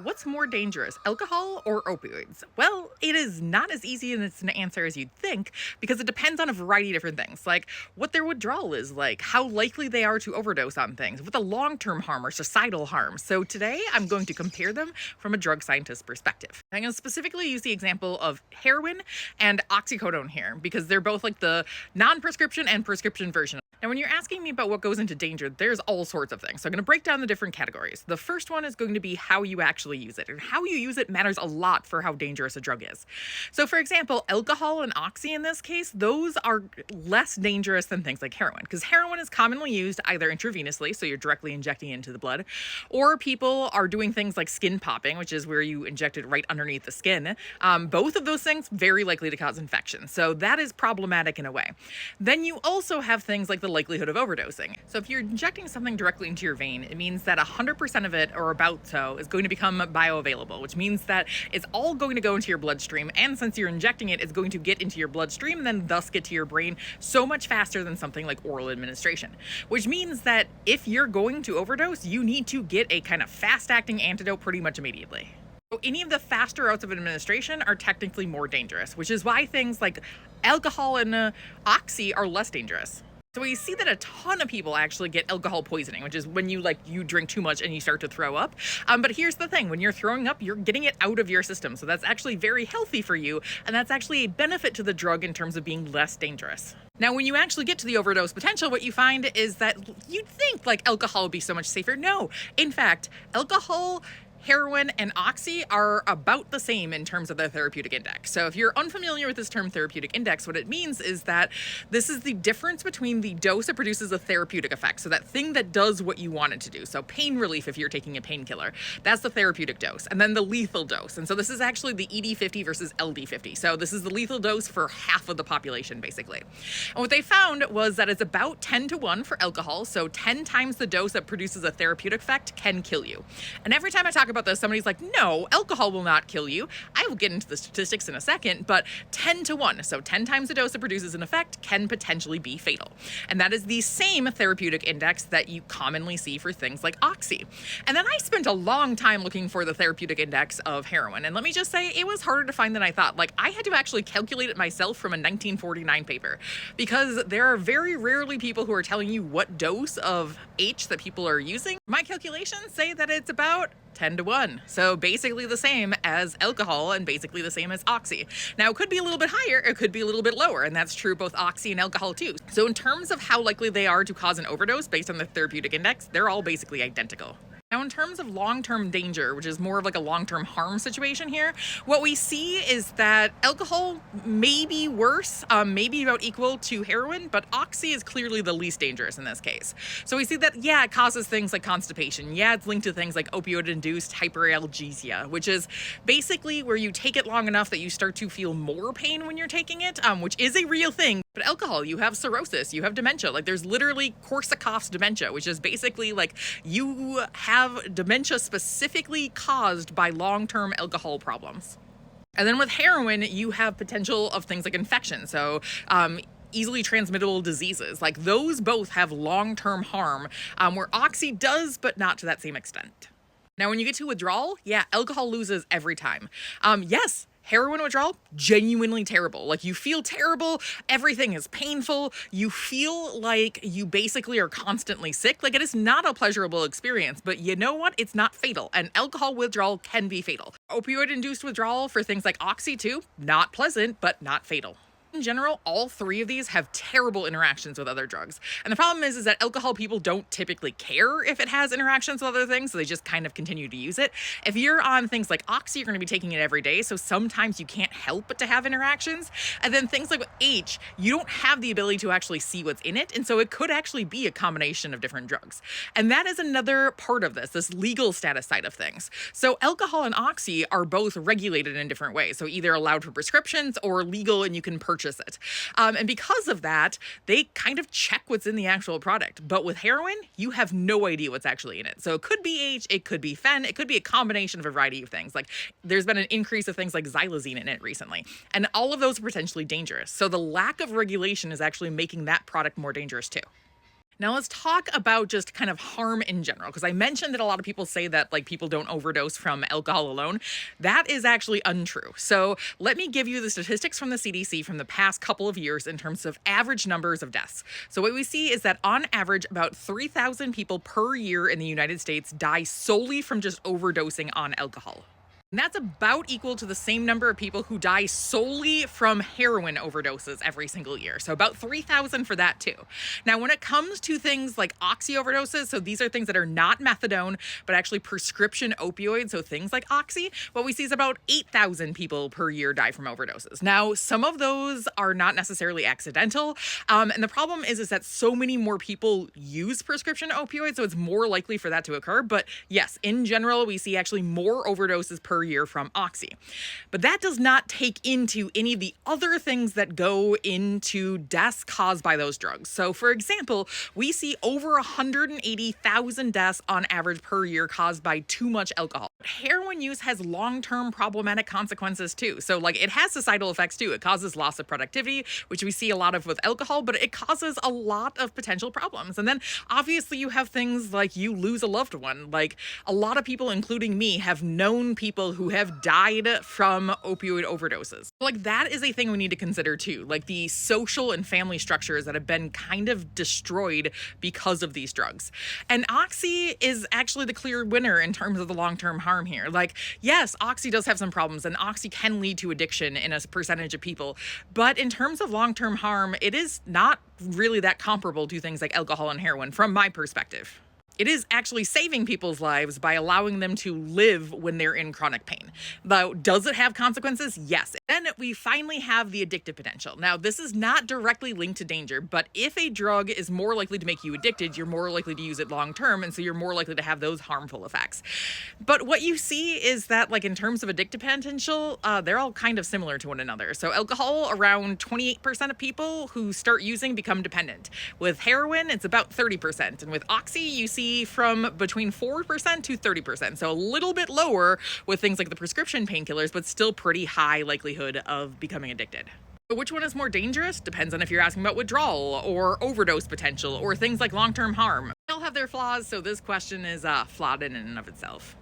What's more dangerous, alcohol or opioids? Well, it is not as easy an answer as you'd think because it depends on a variety of different things, like what their withdrawal is like, how likely they are to overdose on things, what the long-term harm or societal harm. So today I'm going to compare them from a drug scientist perspective. I'm going to specifically use the example of heroin and oxycodone here because they're both like the non-prescription and prescription version. Now, when you're asking me about what goes into danger, there's all sorts of things. So I'm going to break down the different categories. The first one is going to be how you actually use it. And how you use it matters a lot for how dangerous a drug is. So for example, alcohol and oxy in this case, those are less dangerous than things like heroin, because heroin is commonly used either intravenously, so you're directly injecting it into the blood, or people are doing things like skin popping, which is where you inject it right underneath the skin. Both of those things very likely to cause infection. So that is problematic in a way. Then you also have things like the likelihood of overdosing. So if you're injecting something directly into your vein, it means that 100% of it, or about so, is going to become bioavailable, which means that it's all going to go into your bloodstream. And since you're injecting it, it's going to get into your bloodstream and then thus get to your brain so much faster than something like oral administration, which means that if you're going to overdose, you need to get a kind of fast-acting antidote pretty much immediately. So any of the faster routes of administration are technically more dangerous, which is why things like alcohol and oxy are less dangerous. So we see that a ton of people actually get alcohol poisoning, which is when you drink too much and you start to throw up. But here's the thing, when you're throwing up, you're getting it out of your system. So that's actually very healthy for you. And that's actually a benefit to the drug in terms of being less dangerous. Now, when you actually get to the overdose potential, what you find is that you'd think like alcohol would be so much safer. No, in fact, alcohol, heroin, and oxy are about the same in terms of their therapeutic index. So if you're unfamiliar with this term therapeutic index, what it means is that this is the difference between the dose that produces a therapeutic effect, so that thing that does what you want it to do. So pain relief if you're taking a painkiller, that's the therapeutic dose. And then the lethal dose. And so this is actually the ED50 versus LD50. So this is the lethal dose for half of the population, basically. And what they found was that it's about 10 to 1 for alcohol, so 10 times the dose that produces a therapeutic effect can kill you. And every time I talk about this, somebody's like, no, alcohol will not kill you. I will get into the statistics in a second, but 10 to 1, so 10 times the dose that produces an effect can potentially be fatal. And that is the same therapeutic index that you commonly see for things like oxy. And then I spent a long time looking for the therapeutic index of heroin. And let me just say, it was harder to find than I thought. Like, I had to actually calculate it myself from a 1949 paper, because there are very rarely people who are telling you what dose of H that people are using. My calculations say that it's about 10 to 1. So basically the same as alcohol and basically the same as oxy. Now, it could be a little bit higher, it could be a little bit lower, and that's true both oxy and alcohol too. So in terms of how likely they are to cause an overdose based on the therapeutic index, they're all basically identical. Now, in terms of long-term danger, which is more of like a long-term harm situation here, what we see is that alcohol may be worse, maybe about equal to heroin, but oxy is clearly the least dangerous in this case. So we see that, yeah, it causes things like constipation. Yeah, it's linked to things like opioid-induced hyperalgesia, which is basically where you take it long enough that you start to feel more pain when you're taking it, which is a real thing. But alcohol, you have cirrhosis, you have dementia. Like, there's literally Korsakoff's dementia, which is basically like you have dementia specifically caused by long-term alcohol problems. And then with heroin, you have potential of things like infection. So, easily transmittable diseases. Like, those both have long-term harm, where oxy does, but not to that same extent. Now, when you get to withdrawal, yeah, alcohol loses every time. Yes, heroin withdrawal, genuinely terrible. Like, you feel terrible, everything is painful, you feel like you basically are constantly sick. Like, it is not a pleasurable experience, but you know what? It's not fatal, and alcohol withdrawal can be fatal. Opioid-induced withdrawal for things like oxy too, not pleasant, but not fatal. In general, all three of these have terrible interactions with other drugs. And the problem is that alcohol people don't typically care if it has interactions with other things, so they just kind of continue to use it. If you're on things like oxy, you're going to be taking it every day, so sometimes you can't help but to have interactions. And then things like with H, you don't have the ability to actually see what's in it, and so it could actually be a combination of different drugs. And that is another part of this legal status side of things. So alcohol and oxy are both regulated in different ways, so either allowed for prescriptions or legal and you can purchase it. And because of that, they kind of check what's in the actual product. But with heroin, you have no idea what's actually in it. So it could be H, it could be fen, it could be a combination of a variety of things. Like, there's been an increase of things like xylazine in it recently. And all of those are potentially dangerous. So the lack of regulation is actually making that product more dangerous too. Now let's talk about just kind of harm in general, because I mentioned that a lot of people say that like people don't overdose from alcohol alone. That is actually untrue. So let me give you the statistics from the CDC from the past couple of years in terms of average numbers of deaths. So what we see is that on average, about 3,000 people per year in the United States die solely from just overdosing on alcohol. And that's about equal to the same number of people who die solely from heroin overdoses every single year. So about 3,000 for that too. Now, when it comes to things like oxy overdoses, so these are things that are not methadone, but actually prescription opioids, so things like oxy, what we see is about 8,000 people per year die from overdoses. Now, some of those are not necessarily accidental. And the problem is that so many more people use prescription opioids, so it's more likely for that to occur. But yes, in general, we see actually more overdoses per year from oxy. But that does not take into any of the other things that go into deaths caused by those drugs. So for example, we see over 180,000 deaths on average per year caused by too much alcohol. Heroin use has long-term problematic consequences too. So like it has societal effects too. It causes loss of productivity, which we see a lot of with alcohol, but it causes a lot of potential problems. And then obviously you have things like you lose a loved one. Like a lot of people, including me, have known people who have died from opioid overdoses. Like that is a thing we need to consider too. Like the social and family structures that have been kind of destroyed because of these drugs. And oxy is actually the clear winner in terms of the long-term harm here. Like, yes, oxy does have some problems and oxy can lead to addiction in a percentage of people. But in terms of long-term harm, it is not really that comparable to things like alcohol and heroin from my perspective. It is actually saving people's lives by allowing them to live when they're in chronic pain. Though, does it have consequences? Yes. Then we finally have the addictive potential. Now, this is not directly linked to danger, but if a drug is more likely to make you addicted, you're more likely to use it long term, and so you're more likely to have those harmful effects. But what you see is that, like in terms of addictive potential, they're all kind of similar to one another. So alcohol, around 28% of people who start using become dependent. With heroin, it's about 30%, and with oxy, you see from between 4% to 30%. So a little bit lower with things like the prescription painkillers, but still pretty high likelihood of becoming addicted. But which one is more dangerous? Depends on if you're asking about withdrawal or overdose potential or things like long-term harm. They all have their flaws, so this question is flawed in and of itself.